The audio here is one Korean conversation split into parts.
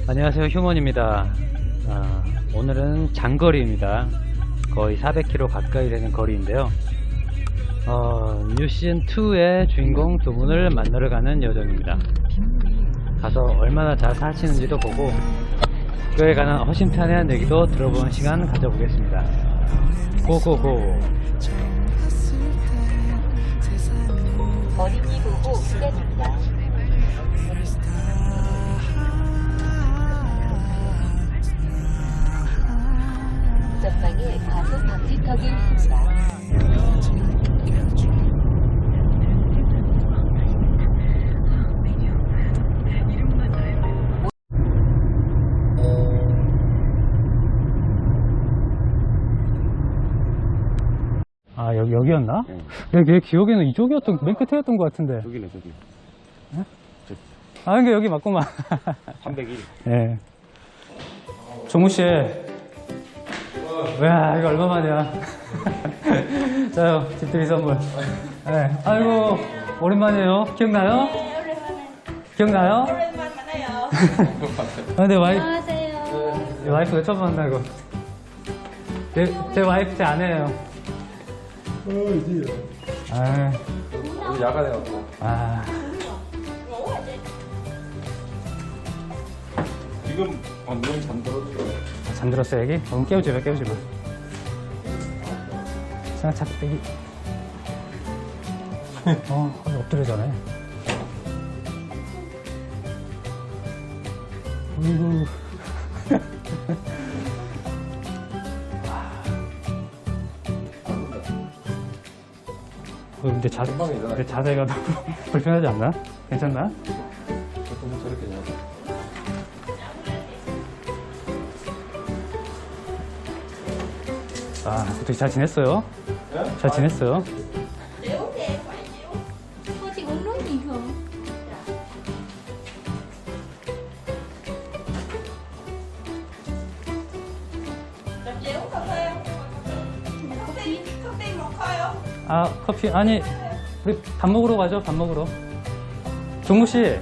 안녕하세요, 휴먼입니다. 오늘은 장거리입니다. 거의 400km 가까이 되는 거리인데요. 뉴 시즌2의 주인공 두 분을 만나러 가는 여정입니다. 가서 얼마나 잘 사시는지도 보고 그에 관한 허심탄회한 얘기도 들어보는 시간 가져보겠습니다. 고고고. 어린이 보호 구간입니다. 전방에 과속 방지턱이 있습니다. 여기였나? 내 기억에는 이쪽이었던, 맨 끝에였던 것 같은데. 저기네, 저기. 그러니까 여기 맞구만. 301. 예. 종무씨. 와, 이거 얼마만이야. 자요, 집들이 선물. 네. 아이고, 오랜만이에요. 기억나요? 네, 오랜만에. 기억나요? 오랜만이에요. 근데 안녕하세요. 와이프가 처음 만나고. 제 와이프 제 아내예요. 아, 오늘 야간해갖고. 지금 방금 잠들었어요. 잠들었어, 애기? 그럼 깨우지 마, 깨우지 마. 생각차, 애기. 엎드려 자네. 어이구. 근데 자세가 너무 불편하지 않나? 괜찮나? 보통 저렇게 냐 어떻게 잘 지냈어요? 잘 지냈어요? Cô chị uống nước bình thường. 커피? 아니, 우리 밥 먹으러 가죠, 밥 먹으러. 종무씨. 예.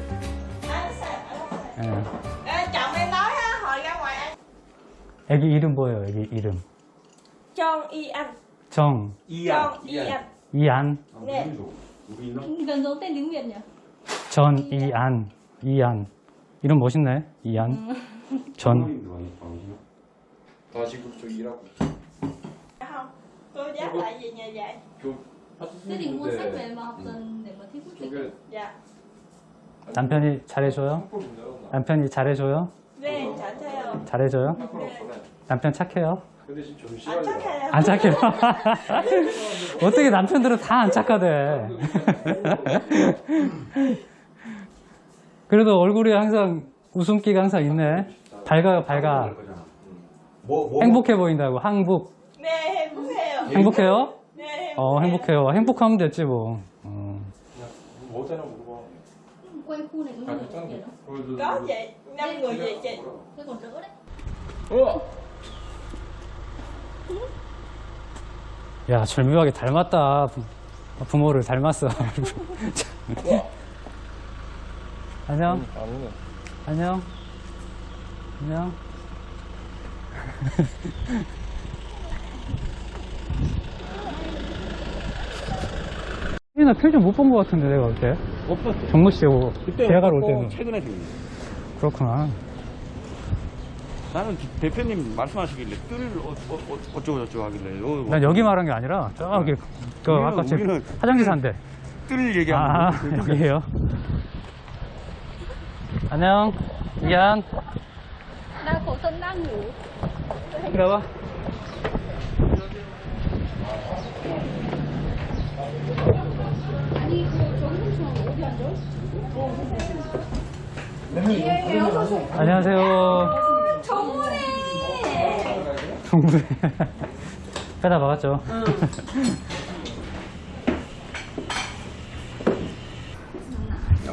Chồng em nói á, hồi ra ngoài ăn. 애기 이름 뭐예요, 애기 이름? 정이안. 정이안. 정이안. 네. Gần giống tên tiếng Việt nhỉ? 전이안. 이안. 이름 멋있네, 이안. 전. 나 지금 저기 일하고 Không, cô giáo lại về nhà dạy. Thế thì mua sách về mà học dần để mà thi quốc tịch. Dạ. 남편이 잘해줘요? 남편이 잘해줘요? 네, 잘 타요. 잘해줘요? 네. 남편 착해요? 근데 지금 좀 안 시간이 착해요. 안 착해요? 어떻게 남편들은 다 안 착하대? 그래도 얼굴이 항상 웃음기가 항상 있네. 밝아요, 밝아. 행복해 보인다고, 항복. 네, 행복해요. 행복해요? 네, 행복해요. 행복하면 됐지 뭐. 뭐 되나 물어봐. Quanh khu này có nhiều chuyện gì không? Có chị, 5 người về chị. Thế còn đỡ đấy. 야, 절묘하게 닮았다. 부모를 닮았어. 안녕. 안녕. 안녕. 나 표정 못 본 것 같은데, 내가 올 때. 못 봤어. 정모 씨, 대학을 올 꼭 때는. 최근에 생긴. 그렇구나. 나는 대표님 말씀하시길래 뜰 어쩌고 저쩌고 하길래. 난 여기 말한 게 아니라, 저기, 아까 제 우리는 화장지 산대. 뜰 얘기하는 거. 여기에요. 안녕. 이안. Đang khổ thân đang ngủ. 이리 와봐. 아니 그 정문처럼 어디 앉아? 안녕하세요. 정훈이. 동물에. 빼다 막았죠.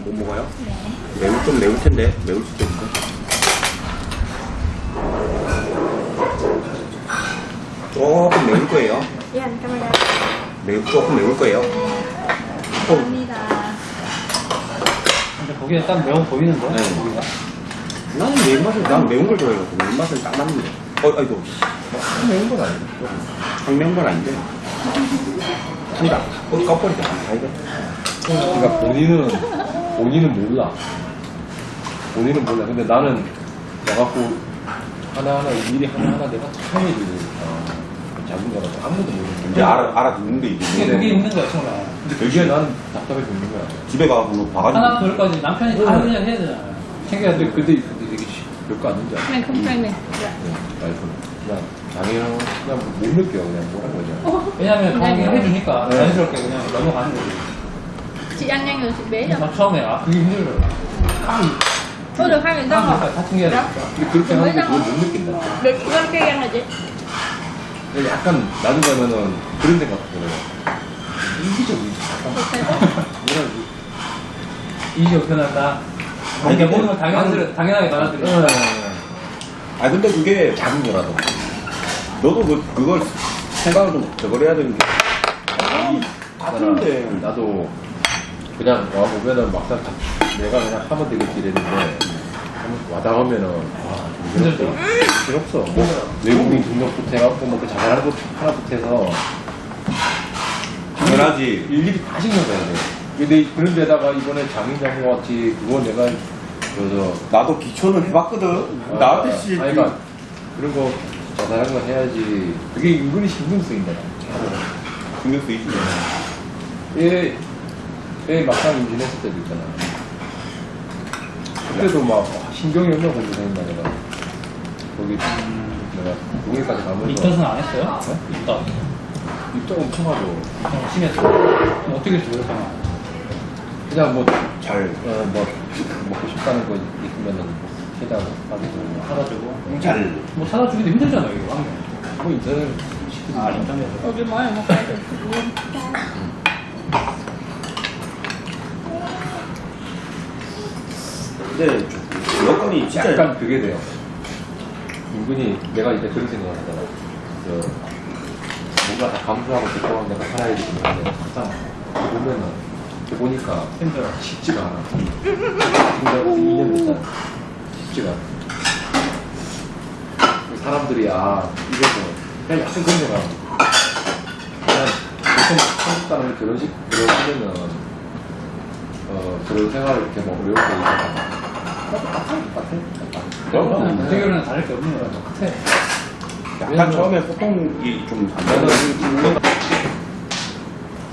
못 먹어요? 네. 좀 매울 텐데 매울 수도 있고. 조금 매울 거예요. 예, 잠깐만요. 조금 매울 거예요. 감사합니다. 근데 거기에 딱 매워 보이는데? 네. 고기가? 나는 내 입맛에, 난 매운 걸 좋아해가지고, 내 입맛에 딱 맞는데. 아이고. 매운 건 아니고. 확 매운 건 아닌데. 아니다. 꺼버리자. 아니다. 그러니까 본인은 몰라. 본인은 몰라. 근데 나는 와갖고 하나하나 일이 하나하나 내가 다 해주니까 작은 거라서 아무도 모르는 이제 알아듣는데, 이게. 그게 있는 거야, 정말. 근데 그게 난 답답해 죽는 거야. 집에 가서 뭐 봐가지고. 하나 둘까지 남편이 다 그냥 해야 되잖아. 챙겨야 돼. 근데 되게 별거 아닌지 알아. Này không cay này. 와이프는 그냥 당연한 그냥 못 느껴 그냥 뭐란 거냐. 왜냐면 당연히 해주니까 네. 자연스럽게 그냥 넘어가는 거지. Chị ăn nhanh rồi chị bế rồi. 나 처음에 그게 힘들더라. Thôi được 2 người răng rồi. 다 챙겨야 돼. 근데 그렇게 하는 게 그걸 못 느낀다. Được chị ăn cây ăn rồi chị. 근데 약간 나중 가면은 그런 생각 들어요. 이기적이지. 뭐라 그러지? 이제 변한다. 아니, 그러니까 근데 모든 걸 당연하게 받아들여. 아, 근데 그게, 작은 거라도. 너도 그걸 생각을 좀 저걸 해야 되는 게. 같은데. 나도 그냥 와 보면은 막상 내가 그냥 하면 되겠지 이랬는데 한번 와닿으면은 와 힘들죠. 필요 없어. 뭐 외국인 등록부터 해갖고 뭐그 잘하는 것 하나부터 해서 당연하지. 일일이 다 신경 써야 돼. 근데 그런 데다가 이번에 장인장모 같이 그거 내가 나도 기초는 해봤거든. 나한테 씨. 아니 그러니까 그런 거 자잘한 거 해야지. 그게 은근히 신경 쓰인다. 신경 쓰이지. 얘 막상 임신했을 때도 있잖아. 그때도 막 신경이 없나 본데 생긴다 내가. 거기 내가 동해까지 가면서 입덧은 안 했어요? 네? 입덧. 입도 엄청 하죠. 좀 심했어. 어떻게 했어, 그렇게 그냥 뭐 잘. 뭐 먹고 싶다는 거 있으면은 해달라고 하고 사다주고. 잘. 뭐 사다주기도 힘들잖아요, 이거. 하면. 뭐 인터넷 시키지. 아, 인터넷. Ôi cái món này một cái được luôn. 근데 여건이 진짜. 약간 그게 돼요. 은근히 내가 이제 그런 생각을 하잖아. 뭔가 다 감수하고 듣고 내가 살아야 되는데 항상 보면은 보니까 힘들어. 쉽지가 않아. 근데 2년 됐잖아. 쉽지가 않아. 사람들이 이래서 그냥 약간 그런 생각. 그냥 보통 한국 사람이 결혼식 하면은 그런 생활을 이렇게 뭐 어려울 때 있잖아. 그럼 문제결은 다를 게 없는 거야. 똑같아. 약간 처음에 소통이 좀 안 되는.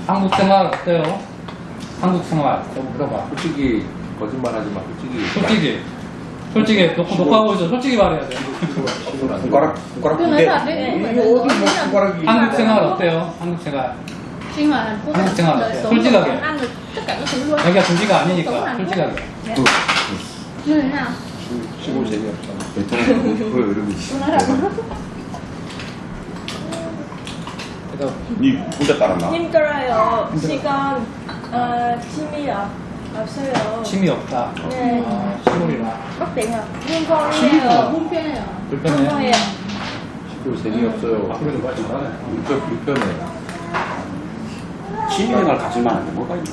한국 생활 어때요? 한국 생활 좀 물어봐. 솔직히 거짓말하지 마. 솔직히 녹화하고 있어. 솔직히 말해야 돼. 손가락 Cứ nói 두 개. thật đấy. 이게 어디 뭐 손가락이. 한국 생활 어때요? 한국 생활. Sinh hoạt hạnh phúc. Ăn sinh hoạt Đời là sống 솔직하게. rồi còn ăn được tất cả các thứ luôn. 여기가 도시가 Sống 아니니까 hạnh phúc. 솔직하게. Như thế nào? 시골 재미없다. 그 이름이. Cô nói thật. 그러니까 니 혼자 따랐나? 힘들어요. 시간 취미야 없어요. 취미 없다. 네. 시골이라. bắc 대요. Ờ, 불편해요. 불편해요. 불편해. 불편해요. 시골 재미없어요. 앞으로도 빨리 말해. 불편해. 취미생활 가질 만한 게 뭐가 있나?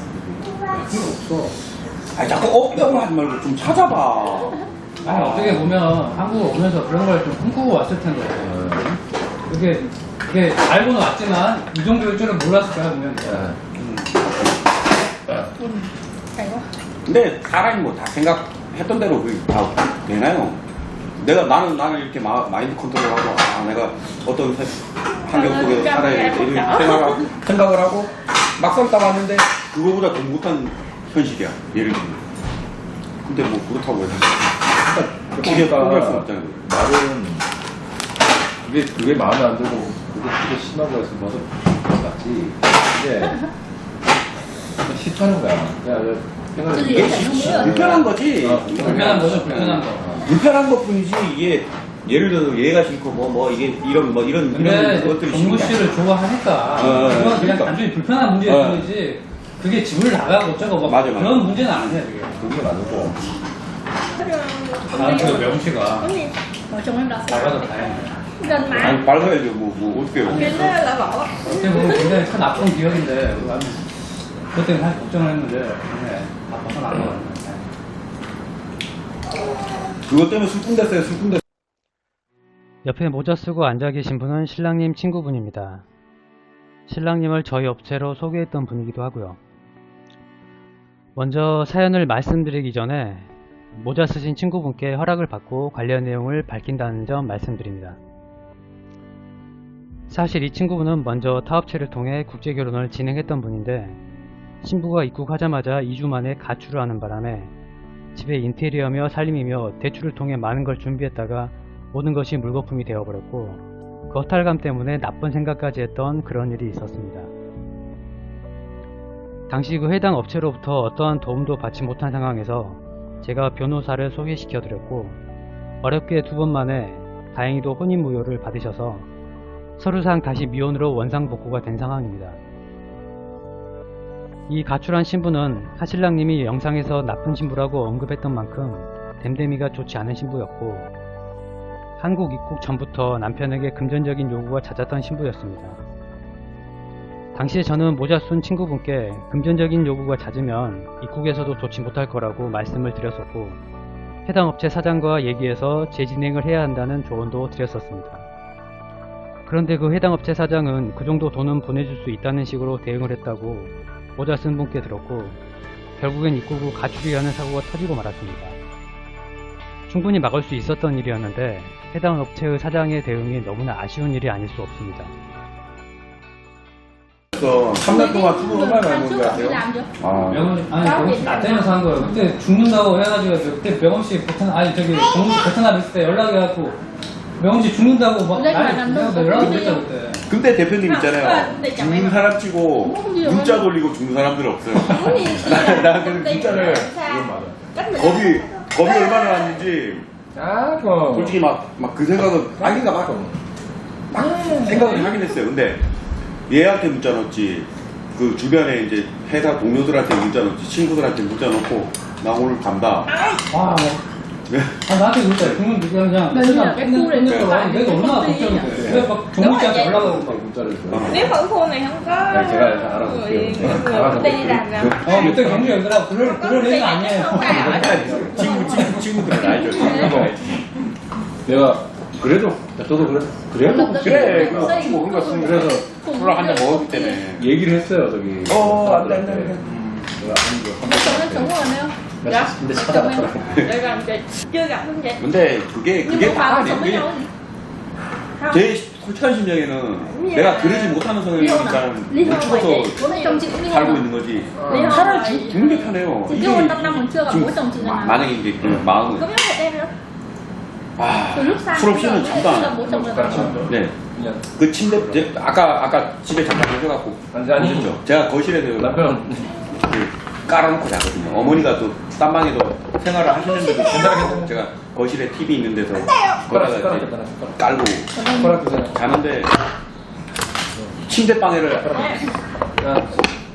필요 없어. 아니 자꾸 없다고 하지 말고 좀 찾아봐. 아니 어떻게 보면 한국 오면서 그런 걸 좀 꿈꾸고 왔을 텐데 그게 알고는 왔지만 이 정도일 줄은 몰랐을 거야 보면. Cảnh quá. 근데 사람이 뭐 다 생각했던 대로 그게 다 되나요? 나는 이렇게 마인드 컨트롤하고 내가 어떤 환경 속에서 살아야 돼 이런 생각을 하고 막상 따봤는데 그거보다 더 못한 현실이야 예를 들면. 근데 뭐 그렇다고 해서 포기할 수 없잖아요. 말은 그게 마음에 안 들고 그게 되게 심하고 해서 벗어 낫지. 근데 싫다는 거야. 그냥 생각을 그지? 이게 잘못 불편한 거지. 불편한 거죠, 불편한 거. 불편한 것 뿐이지 이게 예를 들어서 얘가 싫고 이게 이런 근데 것들이 정구 씨를 좋아하니까 그건 그냥 그러니까. 단순히 불편한 문제일 뿐이지 그게 집을 나가고 어쩌고 뭐 맞아. 그런 문제는 아니야 그게. 그건 아니고. 나는 그 명치가 언니 Ở trong em đặt 나가서 다행이야. gần má. 아니 밝아야지 뭐 어떻게 해요. Cái đó là bỏ. 어떻게 보면 굉장히 큰 아픈 기억인데 나는 그때는 사실 걱정을 했는데 다 벗어나는 거야. 그것 때문에 술꾼 됐어요. 술꾼 됐어요. 옆에 모자 쓰고 앉아 계신 분은 신랑님 친구분입니다. 신랑님을 저희 업체로 소개했던 분이기도 하고요. 먼저 사연을 말씀드리기 전에 모자 쓰신 친구분께 허락을 받고 관련 내용을 밝힌다는 점 말씀드립니다. 사실 이 친구분은 먼저 타업체를 통해 국제결혼을 진행했던 분인데 신부가 입국하자마자 2주 만에 가출을 하는 바람에 집에 인테리어며 살림이며 대출을 통해 많은 걸 준비했다가 모든 것이 물거품이 되어버렸고 그 허탈감 때문에 나쁜 생각까지 했던 그런 일이 있었습니다. 당시 그 해당 업체로부터 어떠한 도움도 받지 못한 상황에서 제가 변호사를 소개시켜드렸고 어렵게 2번 만에 다행히도 혼인무효를 받으셔서 서류상 다시 미혼으로 원상복구가 된 상황입니다. 이 가출한 신부는 하신랑님이 영상에서 나쁜 신부라고 언급했던 만큼 댐댐이가 좋지 않은 신부였고 한국 입국 전부터 남편에게 금전적인 요구가 잦았던 신부였습니다. 당시에 저는 모자 쓴 친구분께 금전적인 요구가 잦으면 입국에서도 좋지 못할 거라고 말씀을 드렸었고 해당 업체 사장과 얘기해서 재진행을 해야 한다는 조언도 드렸었습니다. 그런데 그 해당 업체 사장은 그 정도 돈은 보내줄 수 있다는 식으로 대응을 했다고 모자 쓴 분께 들었고 결국엔 입국 후 가출이라는 사고가 터지고 말았습니다. 충분히 막을 수 있었던 일이었는데 해당 업체의 사장의 대응이 너무나 아쉬운 일이 아닐 수 없습니다. 3년 동안 투고 얼마나 많이 tháng 먹은 trước 것 cậu đi 같아요? làm chưa? 아, 병원씨 나 때문에 산 거예요. 그때 죽는다고 해가지고 그때 병원씨 베트남 있을 때 연락해갖고 병원씨 죽는다고 막 연락을 했죠 그때. 근데 대표님 있잖아요. 죽는 사람 치고 문자 돌리고 죽는 사람들 없어요. 나 그 문자를 겁이 얼마나 났는지 아, 그. 솔직히 막 그 생각은 아기가 막 생각을 하긴 했어요. 근데 얘한테 문자 넣었지 그 주변에 이제 회사 동료들한테 문자 넣었지 친구들한테 문자 넣고 나 오늘 간다. 아, 나한테 그랬어요. 그냥 맨날 끝낸 거라 내가 얼마나 걱정이 돼. 내가 막 종국씨한테 연락하고 막 문자를 줘. Nếu mà khu này không có Này, 제가 알아서 người, 할게요. người đi làm nào 그때 경주 연결하고 그럴 일은 아니에요. 친구들은 알죠. 내가 그래도 저도 그래요? 그래 그래서 술 한잔 먹었기 때문에 얘기를 했어요 저기. 안돼 내가 아닌 거 Chồng nó sống rồi không? Dạ 근데 chồng 찾아봤더라. em Dạ còn chị chưa gặp không chị? 근데 그게 Nhưng mà 다 Hòa sống với 아니에요. nhau gì? Không 제 솔직한 심정에는 내가 그러지 못하는 성향이니까 Ly 못 hôn rồi 죽어서 chị. Bố mẹ chồng chị cũng ly hôn 살고 rồi. 있는 거지. Ly hôn 차라리 rồi. 죽는 게 편해요. Chị kết hôn 5 năm còn chưa gặp bố chồng chị lần nào. 만약에 이제 그 마음은 Có biết hẹn em không? 아, Từ lúc sang 술 없이는 잠도 안 gặp 해요. bố chồng lần nào. 네. 그냥 그 침대 아까 집에 잠깐 오셔갖고 아니. 오셨죠? 제가 거실에서 남편 그 깔아놓고 자거든요. 어머니가 또 딴방에도 생활을 하시는데도 제가 거실에 TV 있는 데서 거기다가 이제 깔고 허락 주세요. 자는데 침대방에를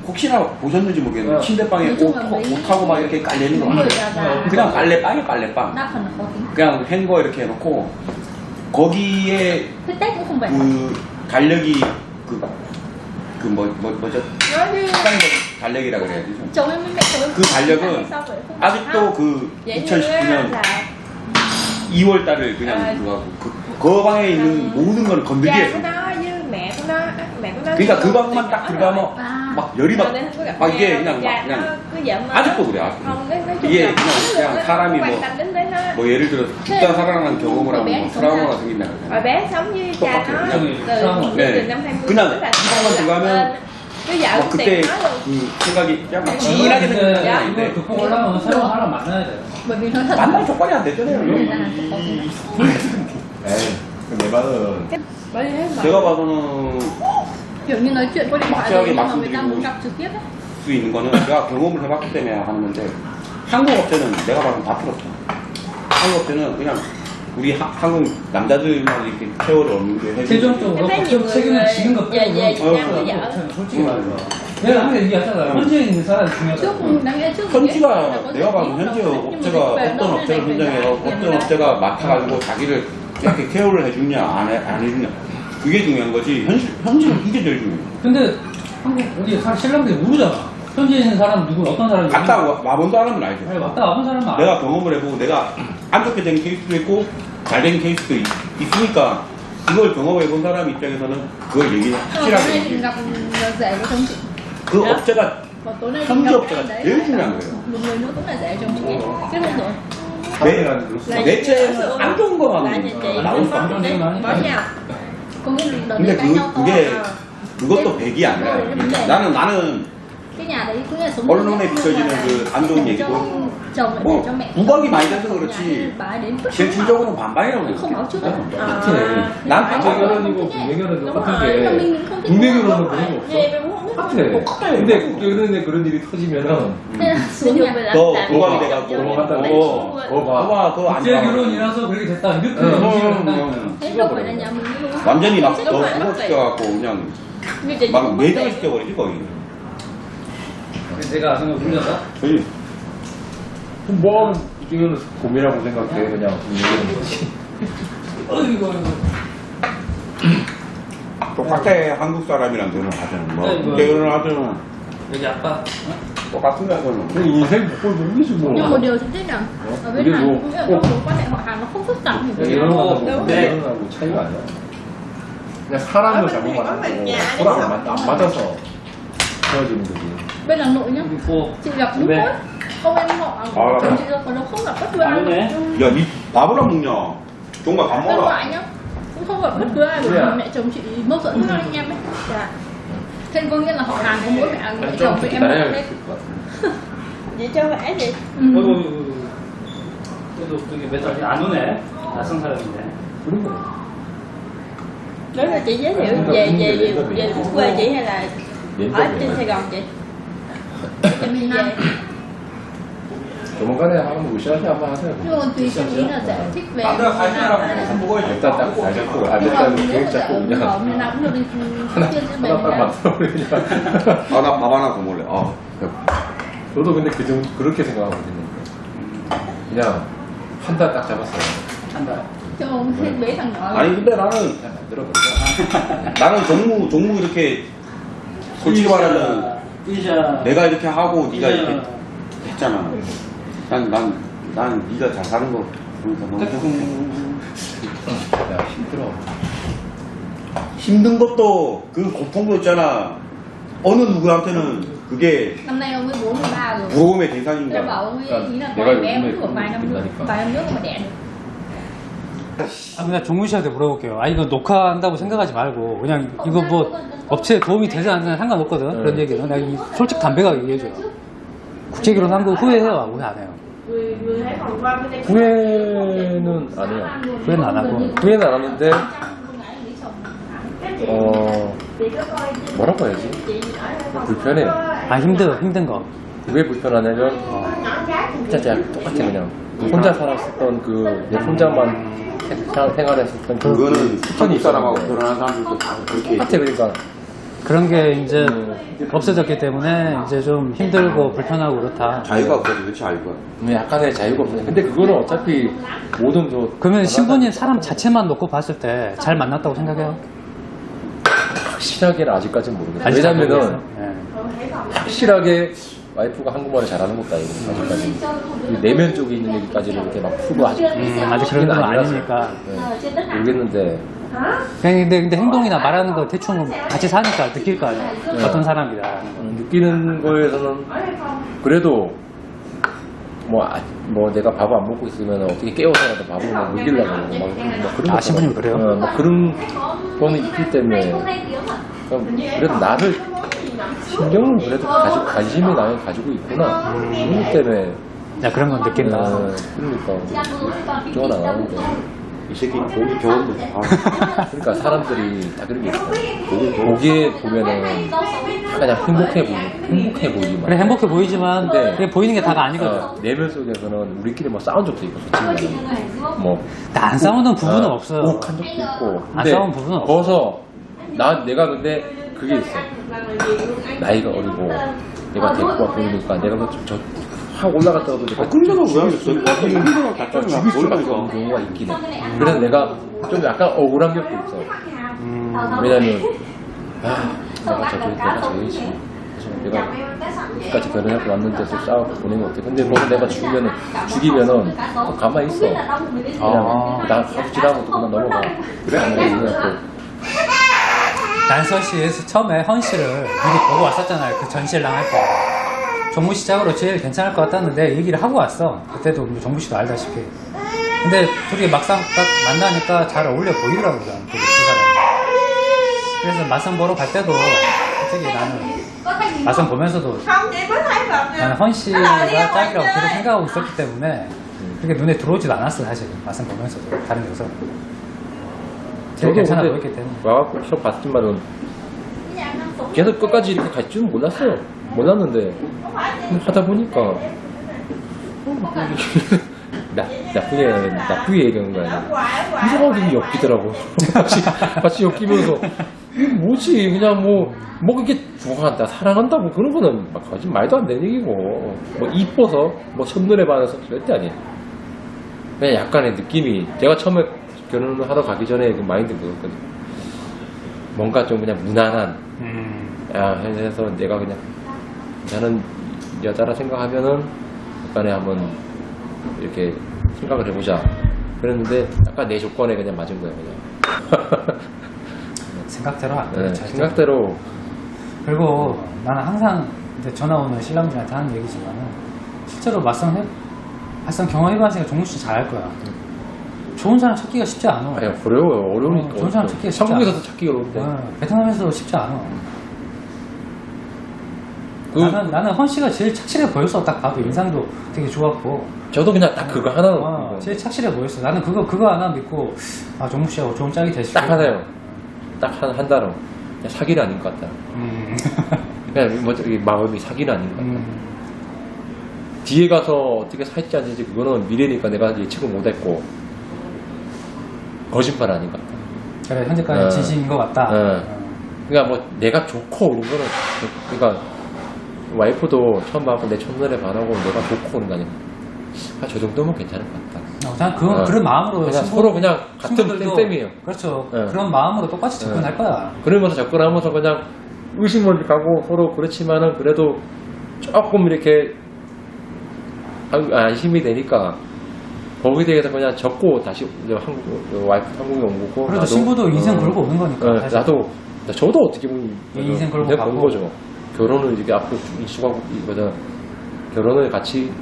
혹시나 보셨는지 모르겠는데 침대방에 옷하고 막 이렇게 깔려있는 거 Người 같아요. là 그냥 빨래방에 빨래방. đa phần là khó tính. 그냥 행거 이렇게 해놓고 거기에 Cái Tết cũng không về. 그 달력이 뭐죠? Nói đi 달력이라 그래야 되죠. Chồng em với mẹ chồng em 그 달력은 sao vậy? Không 아직도 그 Vậy như 2019년 là 2월 달을 그냥 아. 들어가고 그 방에 있는 모든 걸 건들게 cha của 했어요. nó với mẹ của nó 그러니까 그 방만 딱 들어가면 아. 막 열이 막 이게 그냥 막 그냥 아직도 그래 아직도. 이게 그냥 사람이 뭐 예를 들어 죽다 살아난 경험을 하면 뭐 트라우마가 생긴다 Hồi bé sống với cha nó 똑같아요. từ 네. năm 20 그냥 이 방만 들어가면 cái vợ 막 cũng 그때 tìm nó luôn 그 생각이 약간 진하게 생각나는 게 이거 있는데 극복 하려면 새로운 사람 만나야 돼요. Bởi vì nói thật 만날 조건이 안 됐잖아요. người là hạnh phúc có tính. 에이, 내 말은 bởi vì thế mà 제가 봐서는 Kiểu như nói chuyện qua điện thoại rồi 확실하게 nhưng mà người ta 말씀드리고 muốn gặp trực tiếp ấy. 수 있는 거는 제가 경험을 해봤기 때문에 하는 건데 한국 업체는 내가 봐서는 다 필요 없어. 한국 업체는 그냥 우리 한국 남자들만 이렇게 케어를 얻는 게 해주는 최종적으로 Em thấy nhiều người 책임은 지금과 về về Việt Nam với vợ 솔직히 말해서 내가 항상 얘기하잖아. 현지에 있는 사람이 중요하다. Trước đáng lẽ trước 현지가 có 내가 thể 봐도 tính 현지 rồi, nhưng mà 업체가 về 어떤 lâu 업체를 nay này 선정해서 phải 어떤 업체가 맡아가지고 자기를 이렇게 케어를 해주냐 안 해주냐 그게 중요한 거지 현지는 이게 제일 중요해. 근데 한국 우리 신랑들이 모르잖아. 현지에 있는 사람 누구 어떤 사람이 갔다 와본 사람은 알죠. 아니, 왔다 와본 사람은 알아. 내가 경험을 해보고 내가 안 좋게 된 케이스도 있고 잘 된 케이스도 있으니까 그걸 경험해본 사람 입장에서는 그걸 Tối nay 확실하게 thì 얘기해. gặp rể của chồng chị. 그 업체가 Còn tối nay thì 현지 gặp 업체가 đấy 제일 là 중요한 거예요. một người nữa cũng là rể chồng chị ấy. Kết hôn rồi. 사람이라는 그럴 수 있어. 매체는 안 좋은 거만 Là nhà chị 나올 수 có 없는 đấy. có nhau. Có cái đợt 근데 đấy cãi nhau to. 그게 그것도 100이 아니라 나는 Cái nhà đấy cứ là sống 언론에 비춰지는 그 안 좋은 얘기도 chồng lại để 뭐 cho mẹ. 부각이 많이 돼서 Nhà 그렇지 bà ấy đến vứt 실질적으로는 반반이라고 không báo trước. 똑같아. 난 국제 결혼이고 국내 결혼은 똑같은 게 국내 결혼은 그런 거 없어. Về mình muốn 똑같아. 근데 국제 결혼에 그런 일이 터지면은 Thế là xuống nhà về 또 làm 부각이 làm 돼갖고 cho 넘어갔다 nó 고 đánh 봐. 봐봐 그거 안 국제 좋아. 결혼이라서 그렇게 됐다. 이렇게 응. 얘기를 한다니까. thế đâu phải là nhà mình luôn. 완전히 막 Chứ 너 không phải là 그거 bất 시켜갖고 그냥 Như chị 막 cũng bất 매장을 tiện. 시켜버리지 거기. 내가 생각 불렸다. 저희 뭐 이거는 고민이라고 생각해 그냥 국내 거지. 어이구. 똑같아 한국 사람이랑 결혼하든 뭐 아이고. 국제 결혼하든 여기 아빠. 똑같은 거야 그거는. 그냥 인생 못 보는 거지 뭐. Nhưng một điều chị thích là ở bên Ví này dụ, cũng là trong mối quan hệ họ hàng nó không phức tạp như thế. 결혼하고 네. 결혼하고 차이가 아니야. 그냥 사람을 잘못 만나고 서로 안 맞아서 헤어지는 거지. Bên là nội nhá. cô. Chị gặp đúng Bên. phút. Không em họ chồng chị rồi còn nó không gặp bất cứ ai. 아니네. 야니 밥을 안 먹냐? 정말 밥 Bên 먹어. ngoại nhá. Cũng không gặp bất cứ ai bởi Thế à? vì mẹ chồng chị mâu thuẫn với anh em ấy. Dạ. Thế có nghĩa là họ hàng có mỗi mẹ chồng với em 기다려야 ở đây. 될 것 같아. Vậy cho mẹ gì? Ừ. 어이구. 그래도 그게 몇 살이 안 오네. 낯선 사람인데. 그런 거야. Nếu là chị giới thiệu về quê chị hay là ở trên Sài Gòn chị? Ở miền Nam. 조만간에 한번 으쌰으쌰 한번 하세요. Nhưng mà tùy suy nghĩ là sẽ thích về 남자 miền 갈 Nam. 사람은 밥 먹어야지. 일단 딱 잘 잡고 아 Nhưng mà 일단 nếu 계획 mà sẽ 잡고 ở 그냥 miền Nam cũng được đi 하나 tiên sẽ về 하나 딱 miền Nam. 만들어버리냐. 아 나 밥 하나 더 먹을래. 아 저도 근데 그렇게 생각하거든요. 그냥 한 달 딱 잡았어요. 한 달. Cho ông thích bế thằng nhỏ. 아니 근데 나는 그냥 만들어버리자. 나는 종무 이렇게 솔직히 말하면 이자. 내가 이렇게 하고 네가 이렇게 이자. 했잖아. 난 네가 잘 사는 거 보니까 너무 행복해. 야 힘들어. 힘든 것도 그 고통도 있잖아. 어느 누구한테는 그게 Năm nay ông ấy 43 rồi. 부러움의 Thế 대상인가. bảo ông ấy ý là 내가 con bé 요즘에 cũng được vài năm nữa, 된다니까. vài năm nữa mà đẻ được. 아, 그냥 종훈 씨한테 물어볼게요. 아, 이거 녹화한다고 생각하지 말고, 그냥 이거 뭐, 업체에 도움이 되지 않는 상관없거든. 그런 얘기는. 나 솔직히 담백하게 얘기해줘요. 국제결혼 한 거 후회해요? 후회 안 해요? 후회는 안 해요. 후회는 안 하고. 후회는 안 하는데 뭐라고 해야지? 불편해요. 아, 힘든 거. 왜 불편하냐면 진짜 똑같아 그냥 혼자 살았었던 내 혼자만 생활했었던 그거는 패턴이 한국 사람하고 있었는데 결혼한 사람들도 다 그렇게 똑같아 그러니까 그런 게 이제 없어졌기 때문에 이제 좀 힘들고 불편하고 그렇다. 자유가 없어지 그렇지 자유가. 약간의 자유가 없어요. 근데 그거는 어차피 모든 그러면 신부님 사람 자체만 놓고 봤을 때 잘 만났다고 생각해요? 확실하게는 아직까지는 모르겠어요. 아직 잘 왜냐면은 모르겠어요? 네. 확실하게 와이프가 한국말을 잘하는 것도 아니고 아직까지 이 내면 쪽에 있는 얘기까지는 이렇게 막 풀고 아직 아직 그런 건 아니니까. 네, 모르겠는데 근데 행동이나 말하는 거 대충 같이 사니까 느낄 거 아니에요? 어떤 사람이다. 느끼는 거에서는 그래도 뭐 내가 밥을 안 먹고 있으면 어떻게 깨워서라도 밥을 막 먹이려고 막 그런 아, 거 신부님 그래요? 뭐 그런 거는 있기 때문에 그래도 나를 신경을 그래도 관심이 나는 가지고 있구나 그렇기 때문에 야, 그런 건 느낀다. 그러니까 걱정은 안 하는데 이 새끼 고기 겨운데. 아. 그러니까 사람들이 다 그런 게 있어요. 보기에 보면은 그냥 행복해 보이지만 그래, 행복해 보이지만, 네. 그게 보이는 게 다가 아니거든. 내면 속에서는 우리끼리 뭐 싸운 적도 있고 솔직히 뭐 안 싸우는 부분은 없어요. 욱한 적도 있고 안 싸운 부분은 없어. 거기서 내가 근데 그게 있어. 나이가 어리고 내가 데리고 와 보이니까 내가 확 올라갔다가도 내가 근데도 왜 하겠어? 힘들어 죽일 수밖에 없는 경우가 있긴 해. 그래서 내가 좀 약간 억울한 것도 있어. 왜냐면 내가 제일이지. 그래서 내가 여기까지 결혼하고 왔는데 또 싸우고 보내면 어때? 근데 뭐 내가 죽이면은 또 가만히 있어. 그냥 나 갑질하고 또 그만 넘어가. 그래? 그냥 또 난서시에서 처음에 헌 씨를 미리 보고 왔었잖아요. 그 전시회랑 할 때. 종무 시작으로 제일 괜찮을 것 같다는데 얘기를 하고 왔어. 그때도 종무 씨도 알다시피. 근데 둘이 막상 딱 만나니까 잘 어울려 보이더라고요. 두 사람이. 그래서 맞선 보러 갈 때도 솔직히 나는 맞선 보면서도 Không, chị mới thấy vợ nè. 나는 헌 씨가 짝이라고 계속 생각하고 있었기 때문에 그게 눈에 들어오지도 않았어 사실. 맞선 보면서도 다른 여서. 되게 괜찮아 보였기 때문에. 와갖고 수업 봤지만은 계속 끝까지 이렇게 갈 줄은 몰랐어요. 몰랐는데 하다 보니까 나쁘게 얘기하는 거 아니야. 이상하게 엮이더라고. 같이 엮이면서 뭐지 그냥 뭐 그게 좋아한다 사랑한다고 그런 거는 막 거짓 말도 안 되는 얘기고 뭐 이뻐서 뭐 첫눈에 반해서 절대 아니야. 그냥 약간의 느낌이 제가 처음에 결혼을 하러 가기 전에 그 마인드 그거거든. 뭔가 좀 그냥 무난한 해서 내가 그냥 나는 여자라 생각하면은 약간의 한번 이렇게 생각을 해보자 그랬는데 약간 내 조건에 그냥 맞은 거야 그냥. 생각대로 안 네, 돼. 생각대로. 그리고 나는 항상 이제 전화 오는 신랑들한테 하는 얘기지만은 실제로 맞선 경험해봤으니까 종무 씨 잘 알 거야. 좋은 사람 찾기가 쉽지 않아. 아니 어려워요. 어려우니까. 좋은 사람 찾기가 쉽지 한국에서도 찾기가 어려운데. 베트남에서도 쉽지 않아. 나는 헌 씨가 제일 착실해 보였어. 딱 봐도 인상도 되게 좋았고. 저도 그냥 딱 그거 하나. 제일 착실해 보였어. 나는 그거 하나 믿고 종무 씨하고 좋은 짝이 될 수 있고. 딱 하나요. 딱 한 달은 그냥 사기는 아닌 것 같다. 그냥 뭐 마음이 사기는 아닌 것 같다. 뒤에 가서 어떻게 살지 않는지 그거는 미래니까 내가 예측을 못했고 거짓말 아닌 것 같다. 그래 현재까지 진심인 것 같다. 그러니까 뭐 내가 좋고 이런 거는 그러니까 와이프도 처음 봐서 내 첫눈에 반하고 내가 좋고 그런 거 아니야. 저 정도면 괜찮을 것 같다. 그냥 그런 마음으로 그냥 서로 그냥 같은 쌤이에요. 그렇죠. 그런 마음으로 똑같이 접근할 거야. 그러면서 접근하면서 그냥 의심을 가고 서로 그렇지만은 그래도 조금 이렇게 안심이 되니까 거기에 대해서 그냥 접고 다시 이제 한국에 온 거고. 그래도 신부도 인생 걸고 오는 거니까. 저도 어떻게 보면 인생 걸고 본 거죠. 결혼을 이렇게 앞으로 익숙하고 이거잖아. 결혼을 같이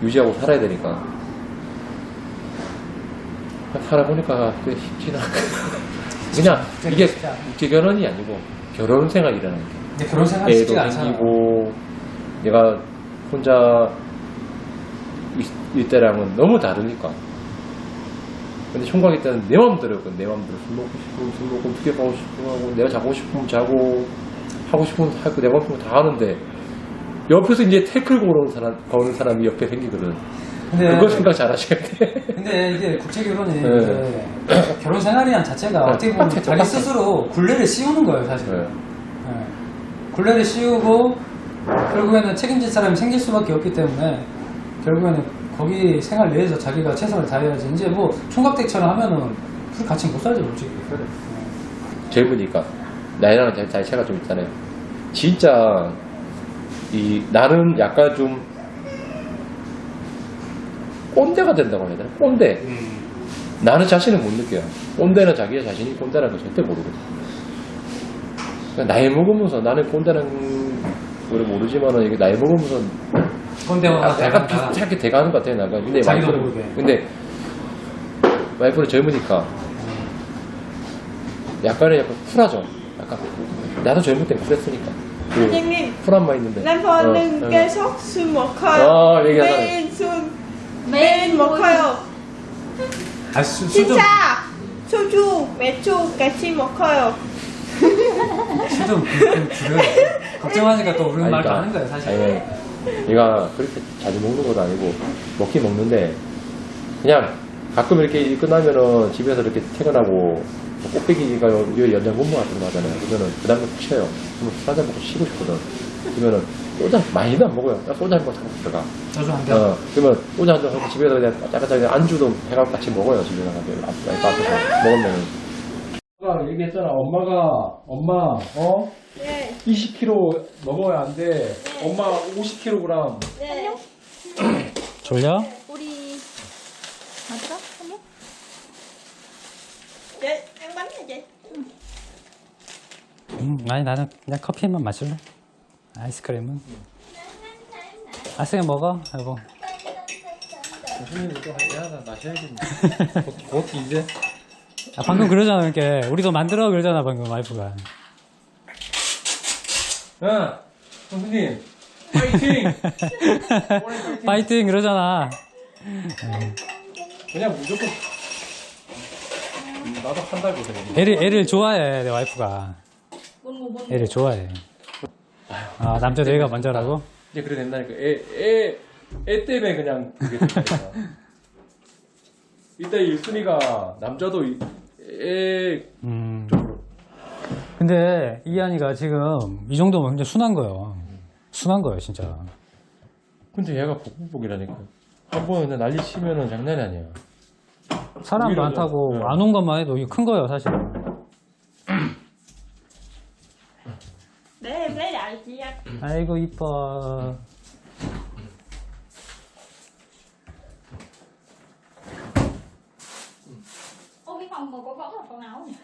유지하고 살아야 되니까. 살아보니까 그게 쉽지는 않아. 그냥 이게 결혼이 아니고 결혼 생활이라는 게. 결혼 생활이 쉽지가 않잖아. 애도 생기고 내가 혼자 이때랑은 너무 다르니까. 근데 총각이 때는 내 마음대로였거든. 내 마음대로 술 먹고 싶으면 술 먹고 늦게 가고 싶으면 하고 내가 자고 싶으면 자고 하고 싶으면 하고 내가 싶으면 다 하는데 옆에서 이제 태클 거는 사람이 옆에 생기거든. 그거 생각 잘 하셔야 돼. 근데 이게 국제 결혼이 결혼 생활이란 자체가 어떻게 보면 자기 스스로 굴레를 씌우는 거예요, 사실. 굴레를 씌우고 결국에는 책임질 사람이 생길 수밖에 없기 때문에 결국에는 거기 생활 내에서 자기가 최선을 다해야지. 이제 뭐 총각댁처럼 하면은 둘이 같이 못 살죠, 솔직히. 젊으니까 나이랑 잘 차이가 좀 있잖아요. 진짜 나는 약간 좀 꼰대가 된다고 해야 되나? 꼰대. 나는 자신을 못 느껴요. 꼰대는 자기 자신이 꼰대라는 걸 절대 모르거든. 그러니까 나이 먹으면서 나는 꼰대라는 걸 모르지만은 이게 나이 먹으면서 꼰대와 약간 비슷하게 돼가는 것 같아요. 나가. 근데 자기도 모르게. 근데 와이프는 젊으니까 약간 쿨하죠. 약간 나도 젊을 때 그랬으니까. 선생님, 쿨한 마인드인데. 남편은 계속 술 먹어요. 얘기하잖아. 매일 먹어요. 술 좀. 진짜 소주, 맥주 같이 먹어요. 술 좀 줄여요. 걱정하니까 또 우리 말도 하는 거예요, 사실. 아니, 얘가 그렇게 자주 먹는 것도 아니고 먹긴 먹는데 그냥 가끔 이렇게 일 끝나면은 집에서 이렇게 퇴근하고 꼭대기가 연장 근무 같은 거 하잖아요. 그러면은 그 다음에 푹 쉬어요. 그러면 술 한잔 먹고 쉬고 싶거든. 그러면은 소주 많이도 안 먹어요. 딱 소주 한 번 사고 들어가. 소주 한 병. 그러면 소주 한 잔 하고 집에서 그냥 짜릿하게 안주도 해갖고 같이 먹어요. 집에 가서 앞에서 먹으면은. 아까 얘기했잖아. 엄마, 네. 20kg 넘어야 안 돼. 엄마 50kg. 네. 졸려? 우리 맞다? 한번? chị ăn bánh này chị. 아니 나는 그냥 커피만 마실래. 아이스크림은. 아이스크림 먹어, 여보. 교수님도 또 해야 마셔야겠네. 곧 이제. 아, 방금 그러잖아, 이렇게. 우리도 만들어 그러잖아, 방금 와이프가. 야, 교수님, 파이팅! 파이팅 그러잖아. 그냥 무조건. 나도 한 달 고생했네. 애를 좋아해, 내 와이프가. 애를 좋아해. 아, 남자도 애가 먼저라고? 이제 그래 된다니까. 애 때문에 그냥 그게 된다니까. 이따 1순위가 남자도 애 쪽으로. 근데 이한이가 지금 이 정도면 이제 순한 거예요. 순한 거예요, 진짜. 근데 얘가 복복복이라니까. 한 번에 난리 치면은 장난이 아니야. 사람 오히려 많다고 좀, 안 온 것만 해도 이거 큰 거예요, 사실. Để em lấy đại chị ăn. 아이고, 이뻐. Ô cái phòng của có là phòng nào nhỉ?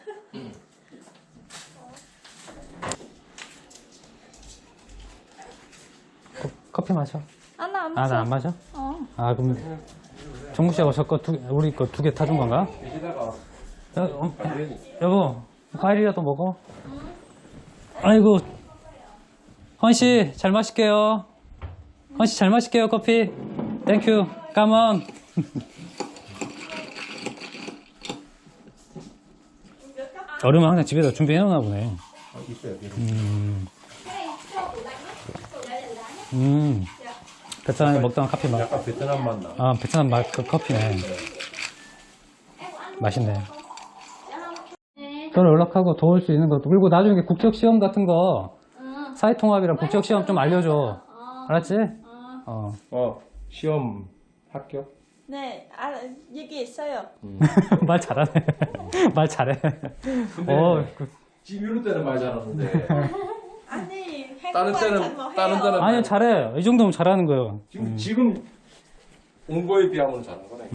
커피 마셔. Anh nào 아, 나 안 마셔? 아, 그럼 정국 씨하고 우리 거 2개 타준 건가? 여기다가 여보, 과일이라도 먹어. 아이고, 헌 씨, 잘 마실게요. 헌 씨, 잘 마실게요, 커피. 땡큐. 까먼. 얼음은 항상 집에다 준비해 놓나 보네. 있어요. 여기. 베트남에 먹던 커피 맛. 약간 베트남 맛 나. 아, 베트남 맛 그 커피네. 맛있네. 또 연락하고 도울 수 있는 것도. 그리고 나중에 국적 시험 같은 거, 사회통합이랑 국적 시험 좀 알려줘. 알았지? 시험 합격? 네, 얘기 있어요. 말 잘하네. 말 잘해. 지금 이럴 때는 말 잘하는데. 아니, 다른 때는 아니, 잘해. 이 정도면 잘하는 거예요. 지금 온 거에 비하면 잘한 거네.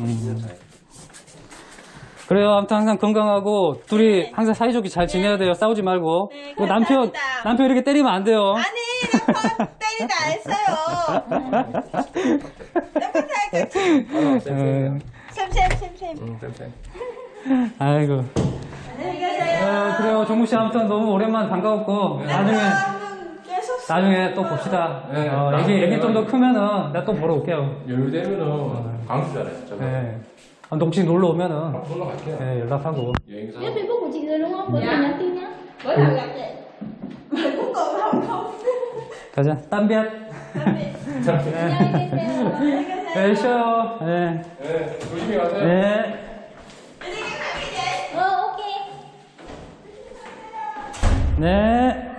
그래요. 아무튼 항상 건강하고, 둘이 항상 사이좋게 잘 지내야 돼요. 싸우지 말고. 네, 그리고 남편 이렇게 때리면 안 돼요. 아니, 남편 때리다 했어요. 남편 살짝 쌤. 아이고. 안녕히 계세요. 그래요. 종국씨 아무튼 너무 오랜만에 반가웠고, 나중에 또 봅시다. 애기 좀 더 크면은 내가 또 보러 올게요. 여유 되면은 강수잖아요. 진짜. 네. 혹시 놀러 오면은 놀러 갈게요. 네, 연락하고. 여행사. Biết Facebook của chị rồi đúng không? Bữa nào nhắn tin nhá. Bữa nào gặp chị. Mình cũng còn không. 가자. 땀비앗. An녕히 계세요. 네, 쉬어요. 네. 네, 조심히 가세요. 네. Ok. 네.